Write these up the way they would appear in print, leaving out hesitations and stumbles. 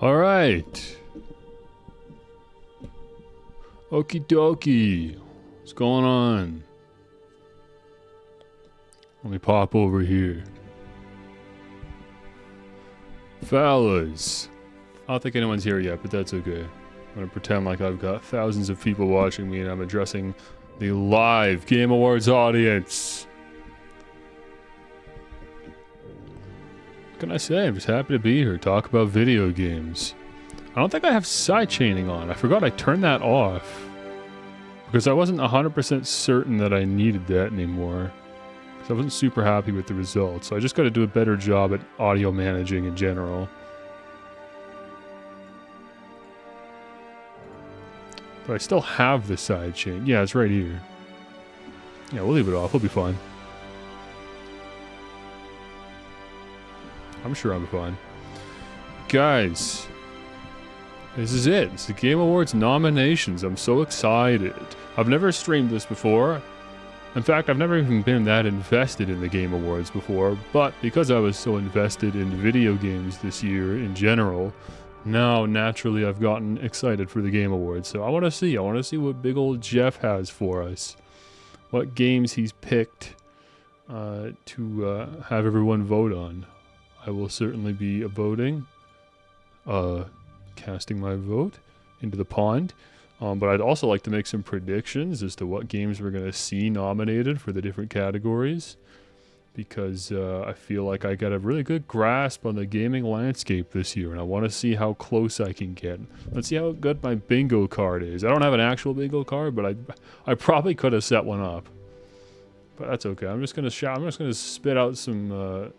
Alright. Okie dokie. What's going on? Let me pop over here. Fellas. I don't think anyone's here yet, but that's okay. I'm gonna pretend like I've got thousands of people watching me and I'm addressing the live Game Awards audience. What can I say? I'm just happy to be here, talk about video games. I don't think I have sidechaining on. I forgot I turned that off. Because I wasn't 100% certain that I needed that anymore. Because I wasn't super happy with the results. So I just got to do a better job at audio managing in general. But I still have the sidechain. Yeah, it's right here. Yeah, we'll leave it off. We'll be fine. I'm sure I'm fine. Guys, this is it. It's the Game Awards nominations. I'm so excited. I've never streamed this before. In fact, I've never even been that invested in the Game Awards before. But because I was so invested in video games this year in general, now naturally I've gotten excited for the Game Awards. So I want to see what big old Jeff has for us. What games he's picked to have everyone vote on. I will certainly be voting, casting my vote into the pond. But I'd also like to make some predictions as to what games we're going to see nominated for the different categories. Because I feel like I got a really good grasp on the gaming landscape this year. And I want to see how close I can get. Let's see how good my bingo card is. I don't have an actual bingo card, but I probably could have set one up. But that's okay. I'm just going to spit out some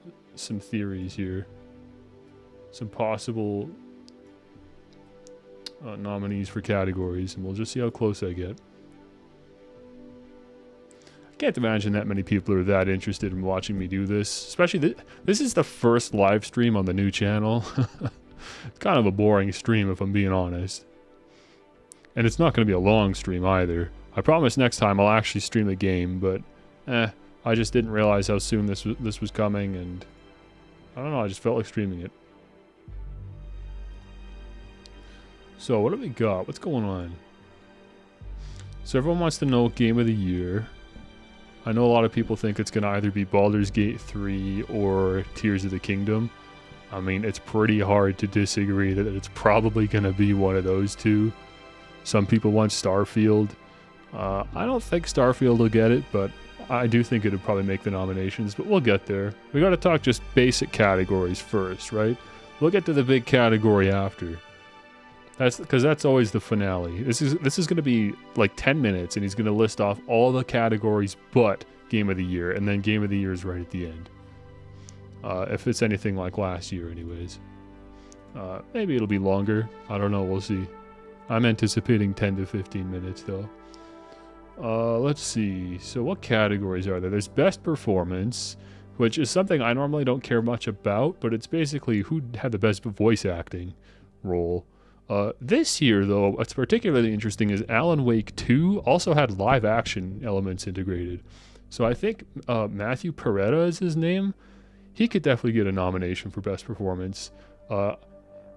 theories here. Some possible nominees for categories, and we'll just see how close I get. I can't imagine that many people are that interested in watching me do this. Especially, this is the first live stream on the new channel. It's kind of a boring stream if I'm being honest. And it's not going to be a long stream either. I promise next time I'll actually stream the game, but I just didn't realize how soon this was coming, and I don't know, I just felt like streaming it. So, what do we got? What's going on? So, everyone wants to know Game of the Year. I know a lot of people think it's going to either be Baldur's Gate 3 or Tears of the Kingdom. I mean, it's pretty hard to disagree that it's probably going to be one of those two. Some people want Starfield. I don't think Starfield will get it, but I do think it'd probably make the nominations, but we'll get there. We got to talk just basic categories first, right? We'll get to the big category after. That's always the finale. This is going to be like 10 minutes, and he's going to list off all the categories but Game of the Year, and then Game of the Year is right at the end. If it's anything like last year, anyways. Maybe it'll be longer. I don't know. We'll see. I'm anticipating 10 to 15 minutes, though. Let's see. So what categories are there? There's Best Performance, which is something I normally don't care much about, but it's basically who had the best voice acting role. This year, though, what's particularly interesting is Alan Wake 2 also had live action elements integrated. So I think Matthew Peretta is his name. He could definitely get a nomination for Best Performance.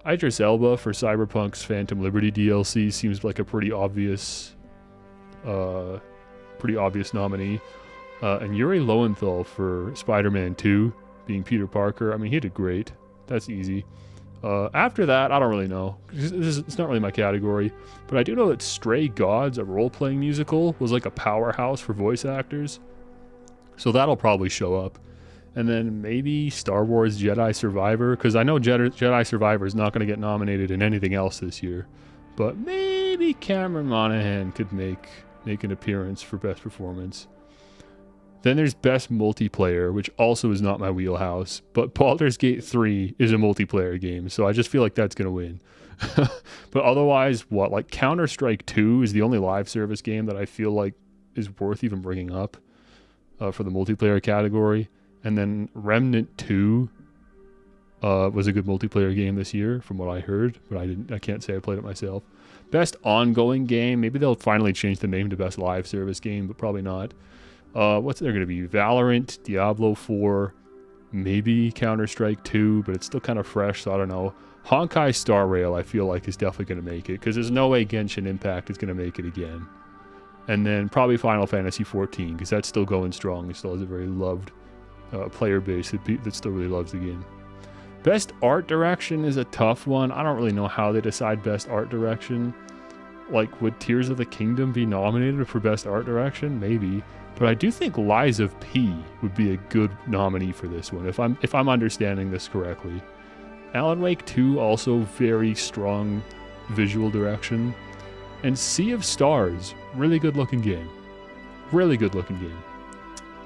Idris Elba for Cyberpunk's Phantom Liberty DLC seems like a pretty obvious nominee. And Yuri Lowenthal for Spider-Man 2, being Peter Parker. I mean, he did great. That's easy. After that, I don't really know. It's not really my category. But I do know that Stray Gods, a role-playing musical, was like a powerhouse for voice actors. So that'll probably show up. And then maybe Star Wars Jedi Survivor, because I know Jedi Survivor is not going to get nominated in anything else this year. But maybe Cameron Monaghan could make an appearance for Best Performance. Then there's Best Multiplayer, which also is not my wheelhouse, but Baldur's Gate 3 is a multiplayer game, so I just feel like that's going to win. But otherwise, like Counter-Strike 2 is the only live service game that I feel like is worth even bringing up for the multiplayer category. And then Remnant 2 was a good multiplayer game this year, from what I heard, but I can't say I played it myself. Best Ongoing Game, maybe they'll finally change the name to Best Live Service Game, but probably not. What's there going to be? Valorant, Diablo 4, maybe Counter-Strike 2, but it's still kind of fresh, so I don't know. Honkai Star Rail, I feel like, is definitely going to make it, because there's no way Genshin Impact is going to make it again. And then probably Final Fantasy 14, because that's still going strong. It still has a very loved player base that still really loves the game. Best art direction is a tough one. I don't really know how they decide best art direction. Like, would Tears of the Kingdom be nominated for best art direction? Maybe. But I do think Lies of P would be a good nominee for this one, if I'm understanding this correctly. Alan Wake 2, also very strong visual direction. And Sea of Stars, really good looking game. Really good looking game.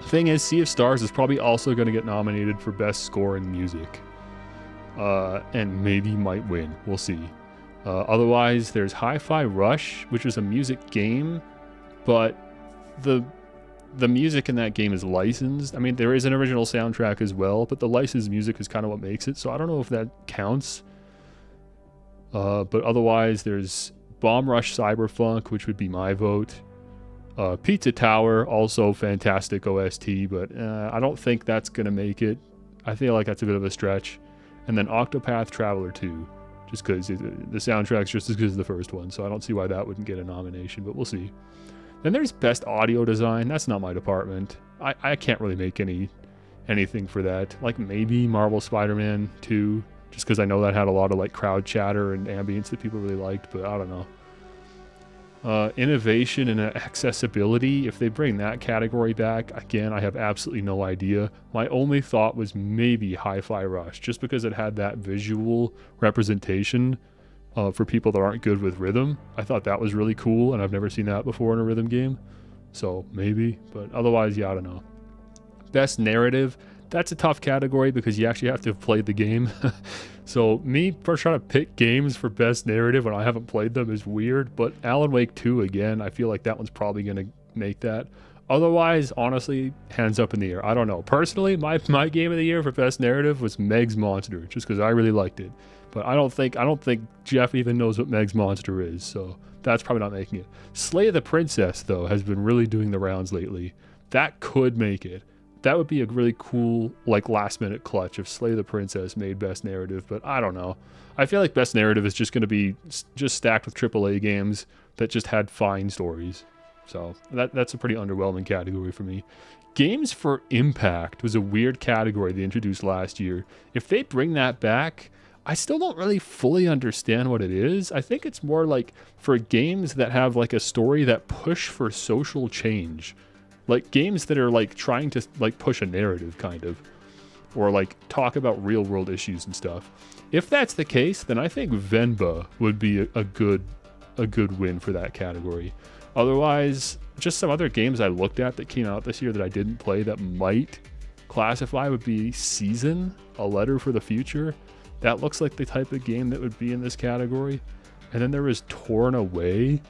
Thing is, Sea of Stars is probably also going to get nominated for best score in music. And maybe might win. We'll see. Otherwise, there's Hi-Fi Rush, which is a music game, but the music in that game is licensed. I mean, there is an original soundtrack as well, but the licensed music is kind of what makes it, so I don't know if that counts. But otherwise, there's Bomb Rush Cyberpunk, which would be my vote. Pizza Tower, also fantastic OST, but I don't think that's going to make it. I feel like that's a bit of a stretch. And then Octopath Traveler 2, just because the soundtrack's just as good as the first one, so I don't see why that wouldn't get a nomination, but we'll see. Then there's Best Audio Design. That's not my department. I can't really make anything for that. Like maybe Marvel Spider-Man 2, just because I know that had a lot of like crowd chatter and ambience that people really liked, but I don't know. Innovation and accessibility, if they bring that category back, again, I have absolutely no idea. My only thought was maybe Hi-Fi Rush, just because it had that visual representation for people that aren't good with rhythm. I thought that was really cool, and I've never seen that before in a rhythm game. So maybe, but otherwise, yeah, I don't know. Best Narrative, that's a tough category because you actually have to have played the game. So me first trying to pick games for best narrative when I haven't played them is weird, but Alan Wake 2 again, I feel like that one's probably going to make that. Otherwise, honestly, hands up in the air. I don't know. Personally, my game of the year for best narrative was Meg's Monster, just because I really liked it. But I don't think Jeff even knows what Meg's Monster is, so that's probably not making it. Slay the Princess, though, has been really doing the rounds lately. That could make it. That would be a really cool, like, last-minute clutch if Slay the Princess made Best Narrative, but I don't know. I feel like Best Narrative is just going to be just stacked with AAA games that just had fine stories. So that's a pretty underwhelming category for me. Games for Impact was a weird category they introduced last year. If they bring that back, I still don't really fully understand what it is. I think it's more like for games that have like a story that push for social change. Like games that are like trying to like push a narrative kind of, or like talk about real world issues and stuff. If that's the case, then I think Venba would be a good win for that category. Otherwise, just some other games I looked at that came out this year that I didn't play that might classify would be Season, A Letter for the Future. That looks like the type of game that would be in this category. And then there was Torn Away.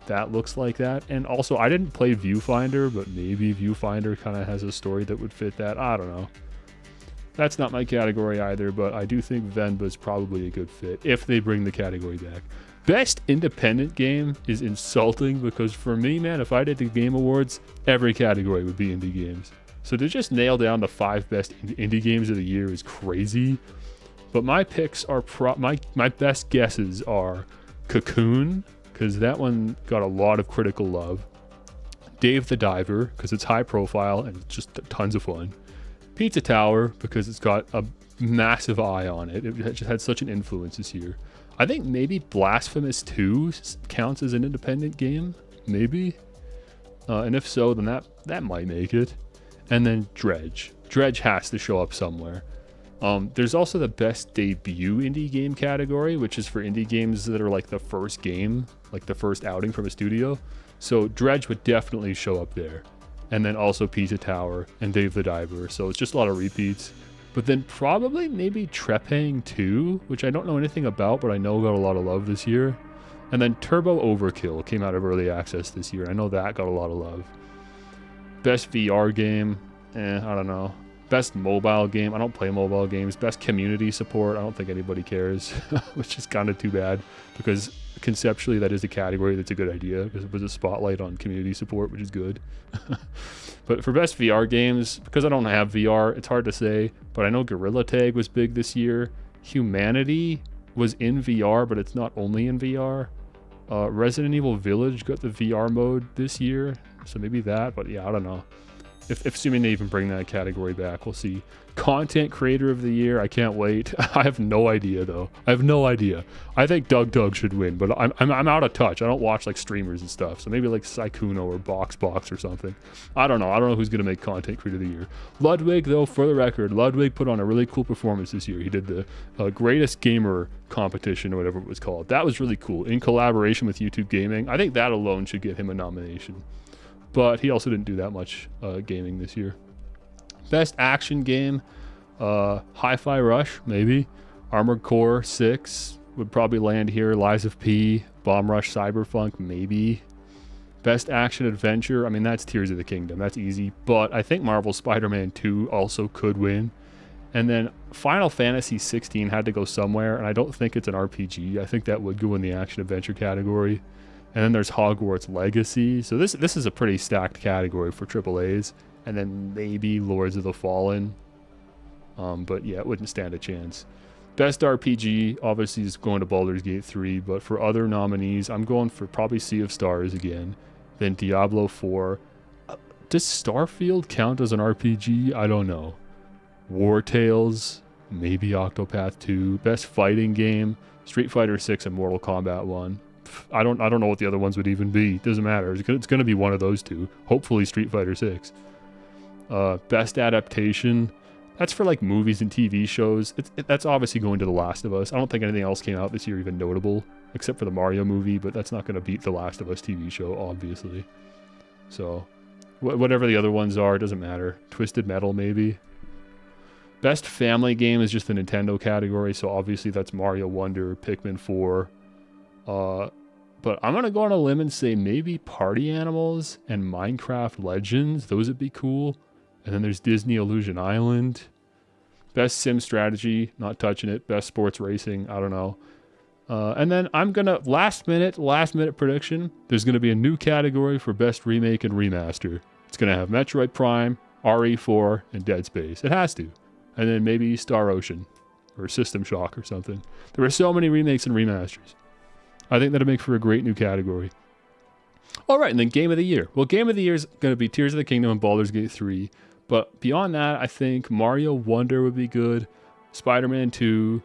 That looks like that. And also, I didn't play Viewfinder, but maybe Viewfinder kind of has a story that would fit that. I don't know. That's not my category either, but I do think Venba is probably a good fit if they bring the category back. Best independent game is insulting because for me, man, if I did the Game Awards, every category would be indie games. So to just nail down the 5 best indie games of the year is crazy. But my picks are my best guesses are Cocoon, because that one got a lot of critical love. Dave the Diver, because it's high profile and just tons of fun. Pizza Tower, because it's got a massive eye on it. It just had such an influence this year. I think maybe Blasphemous 2 counts as an independent game. Maybe. And if so, then that might make it. And then Dredge. Dredge has to show up somewhere. There's also the best debut indie game category, which is for indie games that are like the first game, like the first outing from a studio. So Dredge would definitely show up there. And then also Pizza Tower and Dave the Diver. So it's just a lot of repeats. But then probably maybe Trepang 2, which I don't know anything about, but I know got a lot of love this year. And then Turbo Overkill came out of early access this year. I know that got a lot of love. Best VR game, I don't know. Best mobile game, I don't play mobile games. Best community support, I don't think anybody cares, which is kind of too bad because conceptually that is a category that's a good idea because it was a spotlight on community support, which is good. But for best VR games, because I don't have VR, it's hard to say, but I know Gorilla Tag was big this year. Humanity was in VR, but it's not only in VR. Resident Evil Village got the VR mode this year, so maybe that, but yeah, I don't know. If assuming they even bring that category back, we'll see. Content Creator of the Year, I can't wait. I have no idea though. I have no idea. I think Doug should win, but I'm out of touch. I don't watch like streamers and stuff, so maybe like Sykkuno or Box or something. I don't know who's gonna make Content Creator of the Year. Ludwig though, for the record, Ludwig put on a really cool performance this year. He did the Greatest Gamer competition or whatever it was called. That was really cool in collaboration with YouTube Gaming. I think that alone should get him a nomination. But he also didn't do that much gaming this year. Best action game, Hi-Fi Rush, maybe. Armored Core 6 would probably land here. Lies of P, Bomb Rush Cyberpunk, maybe. Best action adventure, I mean, that's Tears of the Kingdom. That's easy. But I think Marvel's Spider-Man 2 also could win. And then Final Fantasy 16 had to go somewhere, and I don't think it's an RPG. I think that would go in the action adventure category. And then there's Hogwarts Legacy. So this is a pretty stacked category for AAAs. And then maybe Lords of the Fallen. But yeah, it wouldn't stand a chance. Best RPG, obviously, is going to Baldur's Gate 3. But for other nominees, I'm going for probably Sea of Stars again. Then Diablo 4. Does Starfield count as an RPG? I don't know. War Tales. Maybe Octopath 2. Best fighting game. Street Fighter 6 and Mortal Kombat 1. I don't know what the other ones would even be. Doesn't matter. It's going to be one of those two. Hopefully Street Fighter 6. Best adaptation. That's for like movies and TV shows. That's obviously going to The Last of Us. I don't think anything else came out this year even notable, except for the Mario movie, but that's not going to beat The Last of Us TV show, obviously. So, whatever the other ones are, it doesn't matter. Twisted Metal, maybe. Best family game is just the Nintendo category, so obviously that's Mario Wonder, Pikmin 4. But I'm going to go on a limb and say maybe Party Animals and Minecraft Legends. Those would be cool. And then there's Disney Illusion Island. Best Sim Strategy, not touching it. Best Sports Racing, I don't know. And then I'm going to, last minute prediction, there's going to be a new category for Best Remake and Remaster. It's going to have Metroid Prime, RE4, and Dead Space. It has to. And then maybe Star Ocean or System Shock or something. There are so many remakes and remasters. I think that'll make for a great new category. All right, and then Game of the Year. Well, Game of the Year is going to be Tears of the Kingdom and Baldur's Gate 3. But beyond that, I think Mario Wonder would be good. Spider-Man 2.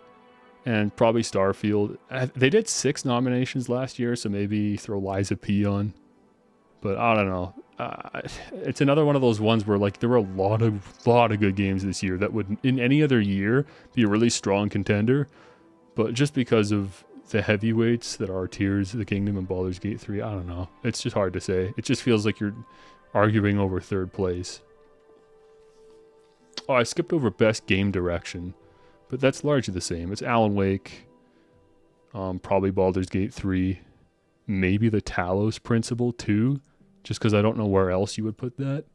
And probably Starfield. They did 6 nominations last year, so maybe throw Lies of P on. But I don't know. It's another one of those ones where like there were a lot of good games this year that would, in any other year, be a really strong contender. But just because of the heavyweights that are Tears of the Kingdom and Baldur's Gate 3, I don't know. It's just hard to say. It just feels like you're arguing over third place. Oh, I skipped over Best Game Direction. But that's largely the same. It's Alan Wake, probably Baldur's Gate 3, maybe the Talos Principle 2, just because I don't know where else you would put that.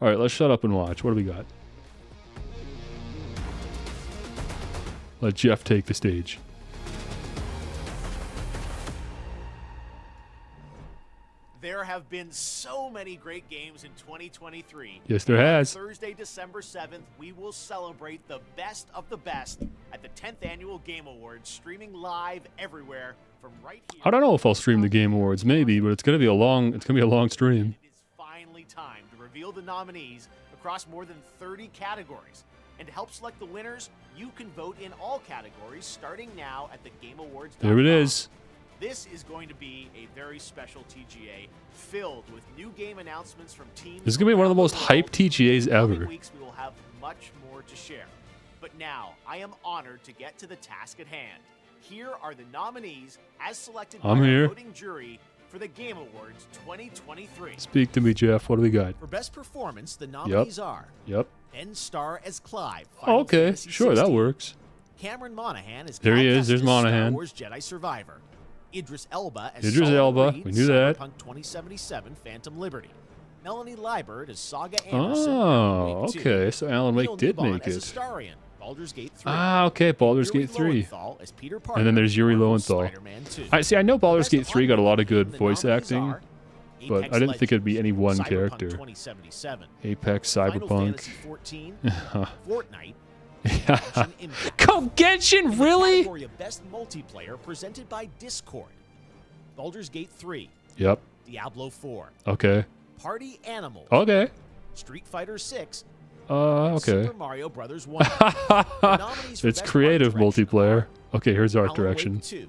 All right, let's shut up and watch. What do we got? Let Jeff take the stage. There have been so many great games in 2023. Yes, there has. Thursday, December 7th, we will celebrate the best of the best at the 10th Annual Game Awards, streaming live everywhere from right here. I don't know if I'll stream the Game Awards, maybe, but it's gonna be a long stream. It is finally time to reveal the nominees across more than 30 categories. And to help select the winners, you can vote in all categories starting now at thegameawards.com. There it is. This is going to be a very special TGA filled with new game announcements from teams. This is going to be one of the most hyped TGAs ever. In weeks, we will have much more to share. But now, I am honored to get to the task at hand. Here are the nominees as selected by the voting jury for the Game Awards 2023. Speak to me, Jeff. What do we got? For Best Performance, the nominees are N-Star as Clive. Oh, okay. Sure, that works. Cameron Monaghan as there he is. Estes, There's Monaghan. Star Wars Jedi Survivor. Idris Elba as Idris Elba. We knew that. Cyberpunk 2077 Phantom Liberty. Melanie Liebert as Saga Anderson. Oh, okay. So Alan Wake did make as it. Astarion, Baldur's Gate 3. Ah, okay. Baldur's Gate 3. As Peter Parker, and then there's Yuri Lowenthal. I know Baldur's Gate 3 got a lot of good voice acting, but I didn't think it'd be any one character. Apex, Cyberpunk. Fortnite, Yeah. Go Genshin, really? Category of best multiplayer presented by Discord. Baldur's Gate 3. Yep. Diablo 4. Okay. Party Animals. Okay. Street Fighter 6. Okay. Super Mario Brothers 1. The nominees for It's best creative art direction multiplayer. are Okay, here's art Alan Wake direction. 2.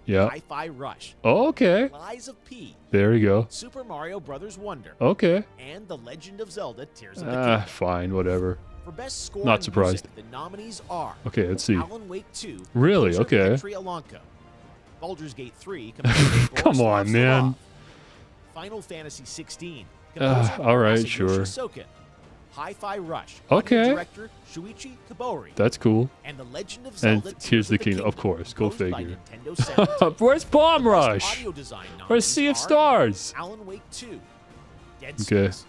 Yeah. Hi-Fi Rush. Okay. Lies of P. There you go. Super Mario Brothers Wonder. Okay. And The Legend of Zelda Tears of the Kingdom. Fine, whatever. For best score Not and surprised. music, the nominees are Okay, let's see. Alan Wake 2. Really? Composer Okay. Petri Alonco. Baldur's Gate 3. composer Come Borislav on, man. Sarov. Final Fantasy 16. composer all right, Masayoshi sure. Soken. Hi-Fi Rush. Okay. Audio director Shuichi Kobori. That's cool. And The Legend of And Zelda here's Tears the of kingdom, of course. Go composed by figure. Nintendo 17. Where's Bomb Best Rush? audio design Where's nominees Sea of are Stars? Alan Wake 2. Dead Okay. Space.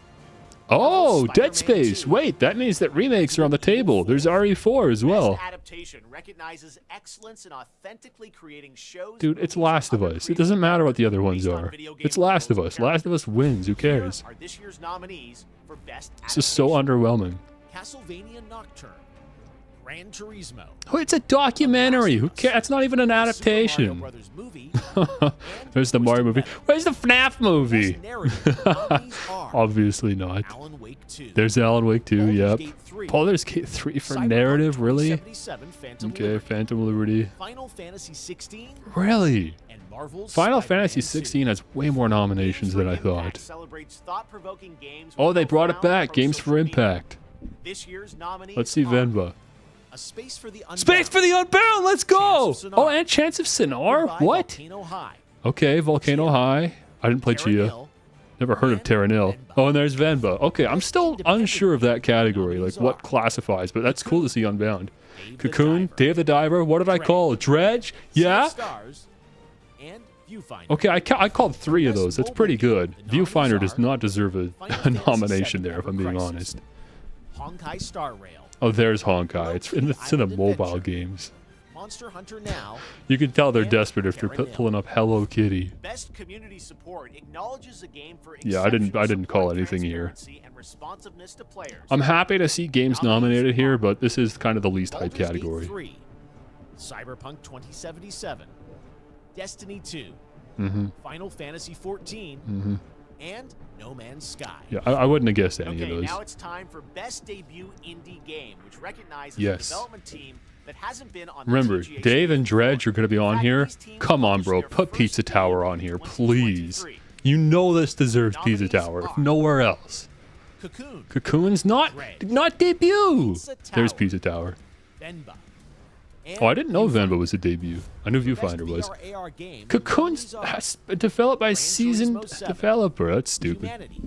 Oh, Spider-Man Dead Space. 2. Wait, that means that remakes are on the table. There's RE4 as well. Best adaptation recognizes excellence in authentically creating shows. Dude, it's movies, Last of and other Us. It doesn't matter what the other ones based on are. video game It's Last of worlds Us. and Last of Us wins. Who Here cares? are this year's nominees for best This is so adaptation. underwhelming. Castlevania Nocturne, Gran Turismo, Oh, it's a documentary. Who Us. cares? It's not even an Super Mario adaptation. Brothers movie, There's the Mario movie. Where's the FNAF movie? Best narrative nominees are Obviously not. Alan Wake 2. There's Alan Wake 2, Baldur's yep. Gate 3. Baldur's Gate 3 for Cyberpunk narrative, really? 2077, Phantom Okay, Liberty, Phantom Liberty. Final Fantasy 16, Really? and Marvel's Final Spider-Man Fantasy 2. 16 has way more nominations than I Games for Impact thought. celebrates thought-provoking games Oh, with they brought it profound back. Games social for meaning. Impact. This year's nominees Let's see are Venba. A Space for the Unbound, Space for the Unbound, let's go! Chance of Sonar. Oh, and Chance of Sonar? Goodbye What? Volcano High, Okay, Volcano Chia. High. I didn't play Terra Chia. Nil, Never heard of and Terranil. Venba. Oh, and there's Venba. Okay, I'm still Independent unsure of that category, like nominees what are classifies, but that's cool to see Unbound. Dave the Cocoon, Diver, Day of the Diver, what did I Dredge. call it? Dredge? Sea of Yeah? Stars, and Viewfinder. Okay, I called 3 of Best those. That's mobile pretty game. good. The nominees Viewfinder does are not deserve a Final Fantasy nomination VII there, if Ever I'm being Crisis, honest. Honkai Star Rail, Oh, there's Honkai. It's in the Island mobile Adventure. games. Monster Hunter Now. You can tell they're and desperate if they're Terra Nil. pulling up Hello Kitty. Best community support acknowledges the game for Yeah, I didn't exceptional call support, anything here. transparency, and responsiveness to players. I'm happy to see games nominated here, but this is kind of the least hyped Baldur's Gate category. 3, Cyberpunk 2077, Destiny 2, Mm-hmm. Final Fantasy 14, Mm-hmm. and No Man's Sky. Yeah, I wouldn't have guessed any of Okay, those. now it's time for Best Debut Indie Game, which recognizes Yes. a development team that hasn't been on Remember, the TGA Dave and stage Dredge before. are going to be In on fact, here. these teams Come on, published bro. their Put first Pizza game Tower in on here, 2023. please. You know this deserves Pizza Nominees Tower, if are nowhere else. Cocoon, Cocoon's not Dredge, debut. Pizza There's Tower. Pizza Tower. Venba. Oh, I didn't know Venba was a debut. I knew Viewfinder was. Cocoon's developed by a Gran seasoned Turismo 7. developer. That's stupid. Humanity.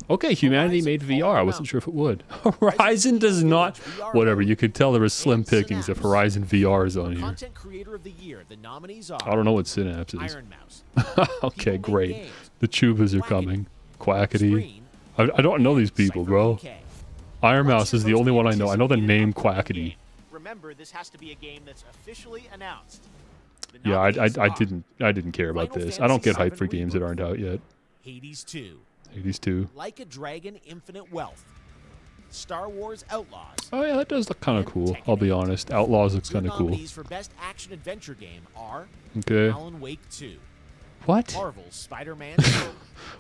Okay, Humanity made VR. I wasn't sure if it would. Horizon does not. Whatever. You could tell there was slim pickings if Horizon VR is on here. Content Creator of the Year. The nominees are I don't know what Synapse is. Iron Mouse, Okay, People Make great. Games, The Tubas are coming. Quackity. Screen, I don't know these people, bro. Cyber PK. Iron What's Mouse your is the most only one I know. I know the anticipated name upcoming Quackity. game? Remember, this has to be a game that's officially announced. The Yeah, nominees I are didn't care about Final this. I don't get Fantasy hyped for VII games that Rebirth. aren't out yet. Hades 2, These two. Like a Dragon Infinite Wealth, Star Wars Outlaws. Oh yeah, that does look kind of And cool. Tekken I'll be 8. honest. Outlaws looks Your kind of cool. nominees for Best Action Adventure Game are Okay. Alan Wake 2, What? Marvel's Spider-Man 2,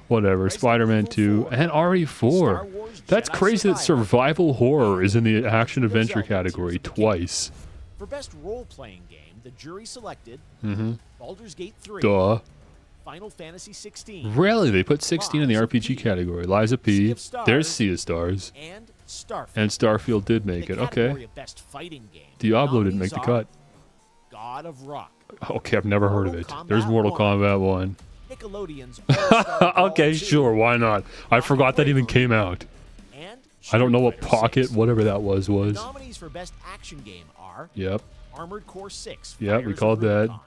Whatever. Resident Spider-Man Evil 2 4, and Star RE4. Wars That's Jedi crazy that Survivor. survival horror is in the action adventure Zelda Tears category of the Kingdom. twice. For Best Role-Playing Game, the jury selected Mm-hmm. Baldur's Gate 3, Duh. Final Fantasy 16, Really? They put 16 in the Lies of RPG P. category. Lies of Sea P. of Stars. There's Sea of Stars. and Starfield. And Starfield did make the it. category Okay. of Best Fighting Game. Diablo didn't make the nominees cut. are God of Rock, Okay, I've never heard of Mortal it. There's Kombat Mortal 1. Kombat 1. Nickelodeon's All-Star Brawl Okay, 2, sure. Why not? I forgot that even came out. and I don't know what Street Fighter Pocket, 6. whatever that was. Nominees for Best Action Game are Yep. Armored Core 6, Yeah, we Fires of called that. Rubicon,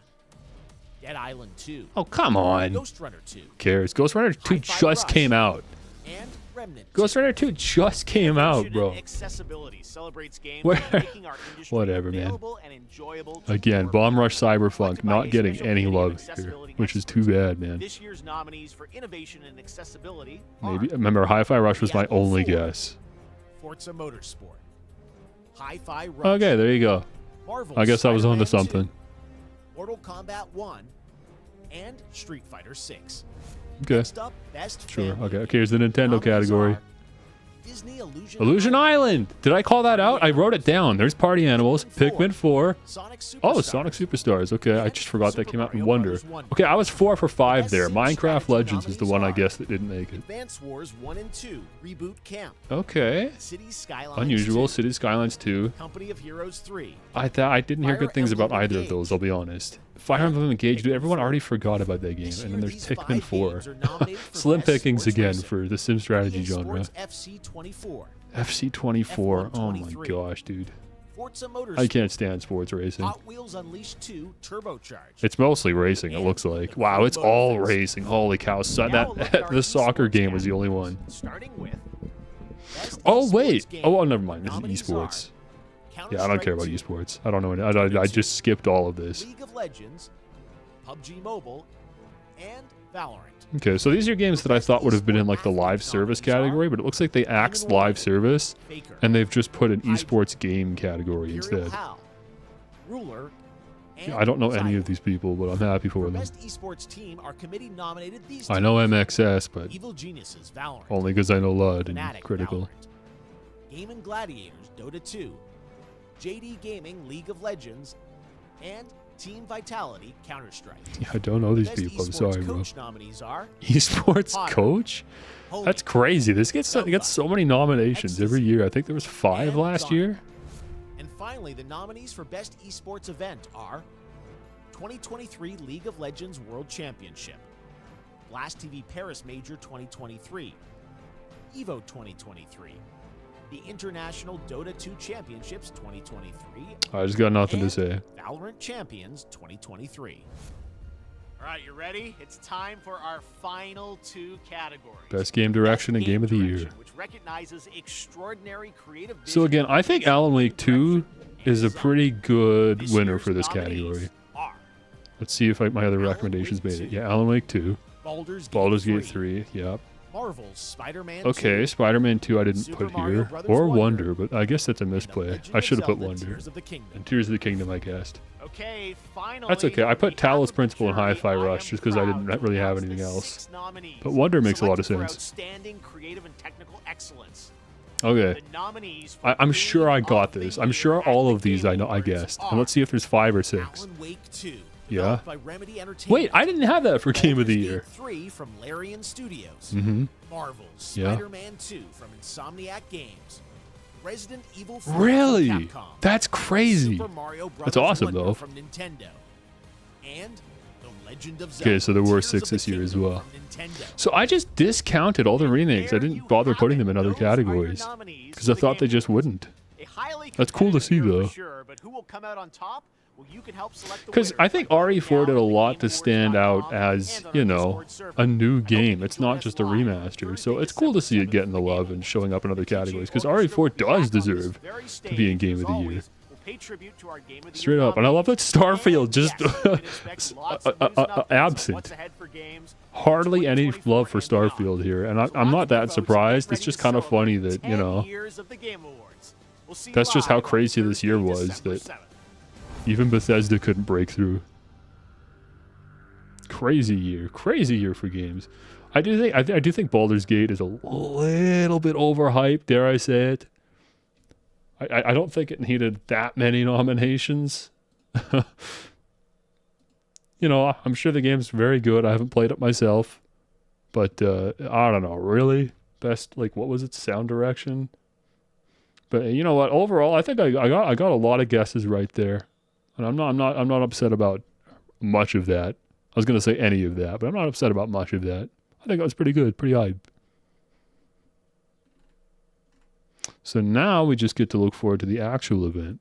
Dead Island 2, Oh, come on. Who Ghost Runner 2, cares? Ghost Runner 2 Hi-Fi just Rush. came out. and Remnant 2. Ghost Runner 2 just came out, Innovation bro. and Accessibility celebrates games Where- by making our industry Whatever, man. available and enjoyable to Again, more Bomb people. Rush Cyberpunk Selected by not a getting special any committee of love here, accessibility which is too experts. bad, man. This year's nominees for innovation and accessibility Maybe. are Remember, Hi-Fi Rush was my Diablo only 4, guess. Forza Motorsport, Hi-Fi Rush. Okay, there you go. Marvel's I guess I was onto Spider-Man something. 2, Mortal Kombat 1, and Street Fighter 6. Okay. Next up, Best Sure. Family Okay. Game. Okay. Here's the Nintendo Nominees category. are Disney Illusion Island. Did I call that out? I wrote it down. There's Party Animals, Pikmin 4. Sonic Superstars. Oh, Sonic Superstars. Okay, I just forgot that Super came out in Mario Wonder. Brothers Wonder. Okay, I was 4 for 5 Best there. Sim Minecraft Strategy Legends is the one I nominees guess that didn't make it. Advance Wars 1 and 2, Reboot Camp, Okay. Cities Skylines Unusual. 2, City Skylines 2. Company of Heroes 3. I didn't hear good Fire things about Emblem either of Engage. those, I'll be honest. Fire Emblem Engage, dude, everyone already forgot about that game. This And year, then there's these Pikmin 5 4. games are nominated for Slim Best pickings Sports again Racing. for the sim strategy EA genre. Sports FC 24, FC24. Oh my F123. gosh, dude. Forza Motorsport, I can't stand sports racing. Hot Wheels Unleashed 2 Turbocharged. It's mostly racing, it looks like. Wow, it's all racing. Holy cow. So Now look at that our the soccer esports game was the only one. Starting with Best Oh, Esports wait. Game. Oh, never mind. This Nominees is esports. are Yeah, I don't care about Counter-Strike esports. I don't know. I just skipped all of 2, this. League of Legends, PUBG Mobile, and Valorant. Okay, so these are games that I thought would have been in like the live service category, but it looks like they axed live service Faker, and they've just put an esports game category Imperial instead. Hal, Ruler, and I don't know any of Xylem. these people, but I'm happy for For them. Best Esports Team, our committee nominated these I know MXS, but Evil Geniuses, Valorant. only because I know Lud and Fnatic, Critical. Valorant. Game and Gladiators, Dota 2. JD Gaming, League of Legends. And Team Vitality, Counter-Strike. Yeah, I don't know these Best people. I'm esports sorry, bro. coach nominees are Esports Potter, coach? Holy, That's crazy. This gets so many nominations every year. I think there was 5 and last Garnet. year. And finally, the nominees for Best Esports Event are 2023 League of Legends World Championship, Blast TV Paris Major 2023, EVO 2023, the International Dota 2 Championships 2023, I just got nothing to and say. Valorant Champions 2023. All right, you ready? It's time for our final 2 categories. Best game direction and Best game of the year. direction, which recognizes extraordinary creative So vision, again, I think Alan Wake 2 is a design. pretty good This winner year's for this nominees category. are Let's see if my other Alan recommendations Wake made it. 2, Yeah, Alan Wake 2, Baldur's Gate Baldur's Gate 3, 3, yep. Marvel's Spider-Man Okay, 2, Spider-Man 2 I didn't Super put Mario here. Brothers Or Wonder, Wonder, but I guess that's a and The misplay. Legend I of should have put Zelda: Wonder. Tears of the Kingdom. And Tears of the Kingdom, I guessed. Okay, finally. That's okay. I put on behalf Talos of the Principle and jury, Hi-Fi I Rush am just because I proud didn't to really have announce anything the else. 6 nominees But Wonder makes a lot of selected for sense. Outstanding creative and technical excellence. Okay. The nominees for I'm sure I Game got of the this. I'm Year sure at all the of these Game I know I Awards guessed. And are let's see if there's 5 or 6. Alan Wake 2, Yeah. developed by Remedy Entertainment. Wait, I didn't have that for Game of the Baldur's Year. Gate 3 from Larian Studios. Mm-hmm. Marvel's Yeah. Spider-Man 2 from Insomniac Games. Resident Evil 4 Really? from Capcom. That's crazy. Super Mario Brothers That's awesome, Wonder though. from Nintendo. And The Legend of Zelda: Okay, so there were Tears 6 of the this year as Kingdom well. from Nintendo. So I just discounted all the remakes. I There didn't you bother have putting it. them in other Those are your categories nominees because for I the thought they Game just Awards. wouldn't. A highly That's cool to competitive see, year for though. Sure, but who will come out on top? Well, you can help select the Because winner I think by voting RE4 did a now lot at to stand out GameAwards.com as, and on you our know, Discord server. a new I hope you game. can It's join not us just a live remaster. Thursday, So it's cool to see it December getting the 7th love and showing up in other The TGA categories. Because Orchestra RE4 will be back does on this deserve very to be in stage, Game as of the Year. always. We'll pay tribute to our Game of the Straight Year up. And I love that Starfield and just yes, you can expect lots of news and updates on absent. what's ahead for games Hardly any 2024 love for and beyond. Starfield here. And So I'm lots not of that votes, so get surprised. ready It's just to kind of funny celebrate that, you 10 know, years of the Game Awards. We'll see you that's just how live on crazy this year Thursday, was December that 7th. even Bethesda couldn't break through. Crazy year for games. I do think Baldur's Gate is a little bit overhyped, dare I say it. I don't think it needed that many nominations. You know, I'm sure the game's very good. I haven't played it myself. But I don't know, really? Best, like, what was it? Sound direction? But you know what? Overall, I think I got a lot of guesses right there. And I'm not upset about much of that. I was going to say any of that, but I'm not upset about much of that. I think that was pretty good, pretty high. So now we just get to look forward to the actual event.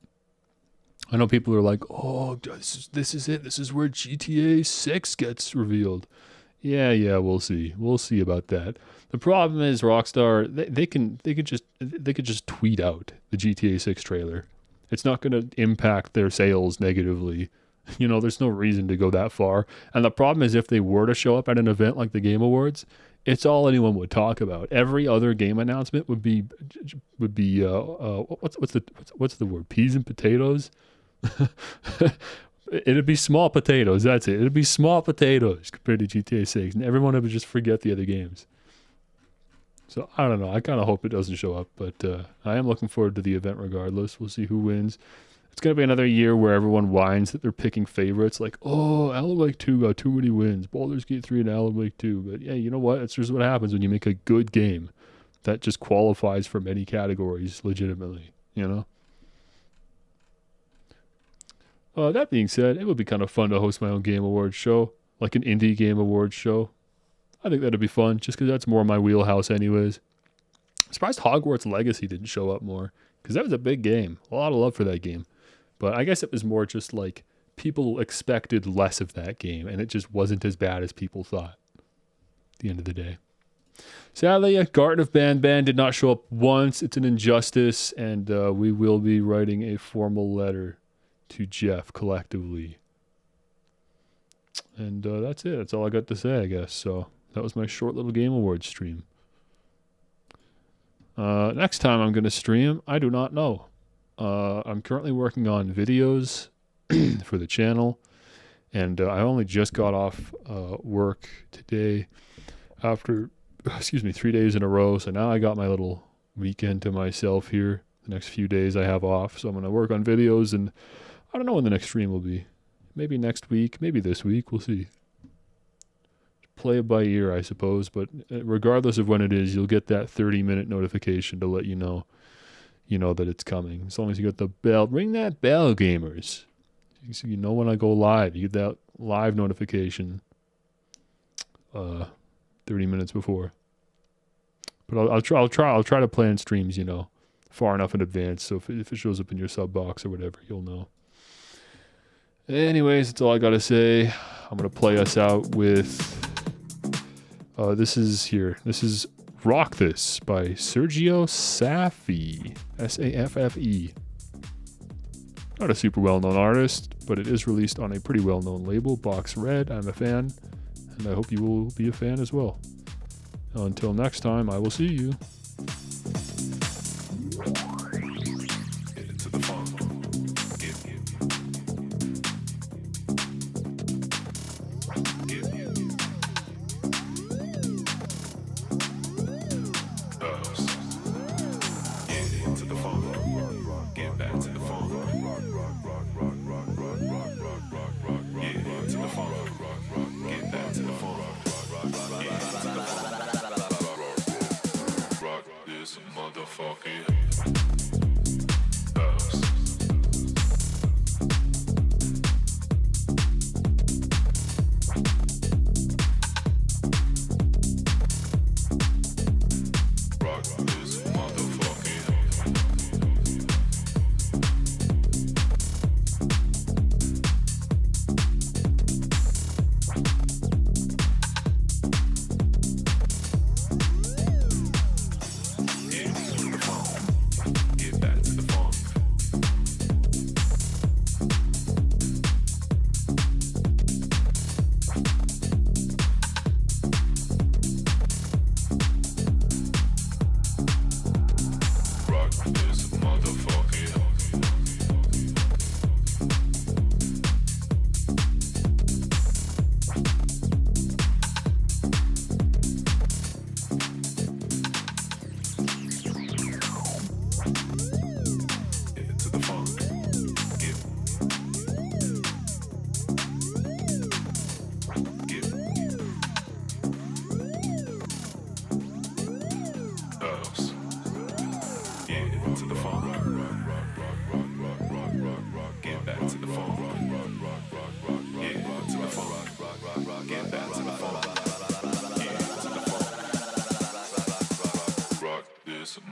I know people are like, oh, this is it. This is where GTA 6 gets revealed. Yeah, we'll see. We'll see about that. The problem is Rockstar, they could just tweet out the GTA 6 trailer. It's not going to impact their sales negatively. You know, there's no reason to go that far. And the problem is if they were to show up at an event like the Game Awards, it's all anyone would talk about. Every other game announcement would be what's the word? Peas and potatoes. It'd be small potatoes. That's it. It'd be small potatoes compared to GTA 6, and everyone would just forget the other games. So I don't know. I kind of hope it doesn't show up, but I am looking forward to the event regardless. We'll see who wins. It's going to be another year where everyone whines that they're picking favorites. Like, oh, Alan Wake 2 got too many wins. Baldur's Gate 3 and Alan Wake 2. But yeah, you know what? It's just what happens when you make a good game that just qualifies for many categories legitimately, you know? That being said, it would be kind of fun to host my own game awards show, like an indie game awards show. I think that'd be fun, just because that's more my wheelhouse anyways. I'm surprised Hogwarts Legacy didn't show up more, because that was a big game. A lot of love for that game. But I guess it was more just like people expected less of that game, and it just wasn't as bad as people thought at the end of the day. Sadly, Garden of BANBAN did not show up once. It's an injustice, and we will be writing a formal letter to Jeff collectively. And that's it. That's all I got to say, I guess. So that was my short little Game Awards stream. Next time I'm going to stream, I do not know. I'm currently working on videos for the channel, and I only just got off work today after, 3 days in a row. So now I got my little weekend to myself here. The next few days I have off, so I'm going to work on videos, and I don't know when the next stream will be. Maybe next week, maybe this week, we'll see. Play it by ear, I suppose, but regardless of when it is, you'll get that 30-minute notification to let you know that it's coming. As long as you got the bell, ring that bell, gamers. So you know when I go live. You get that live notification 30 minutes before. But I'll try to plan streams, far enough in advance, so if it shows up in your sub box or whatever, you'll know. Anyways, that's all I gotta say. I'm gonna play us out with this is Rock This by Sergio Saffi, Saffe. Not a super well-known artist, but it is released on a pretty well-known label, Box Red. I'm a fan, and I hope you will be a fan as well. Until next time, I will see you.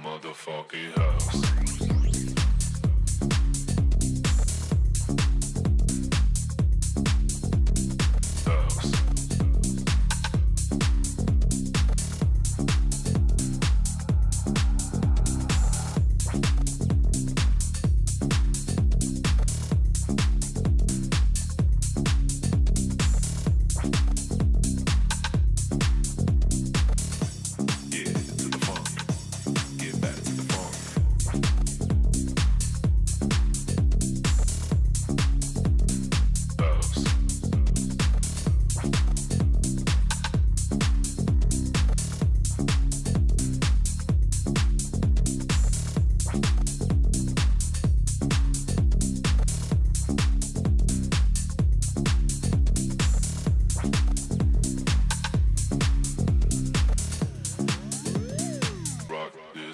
Motherfucking house.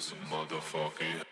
this motherfucking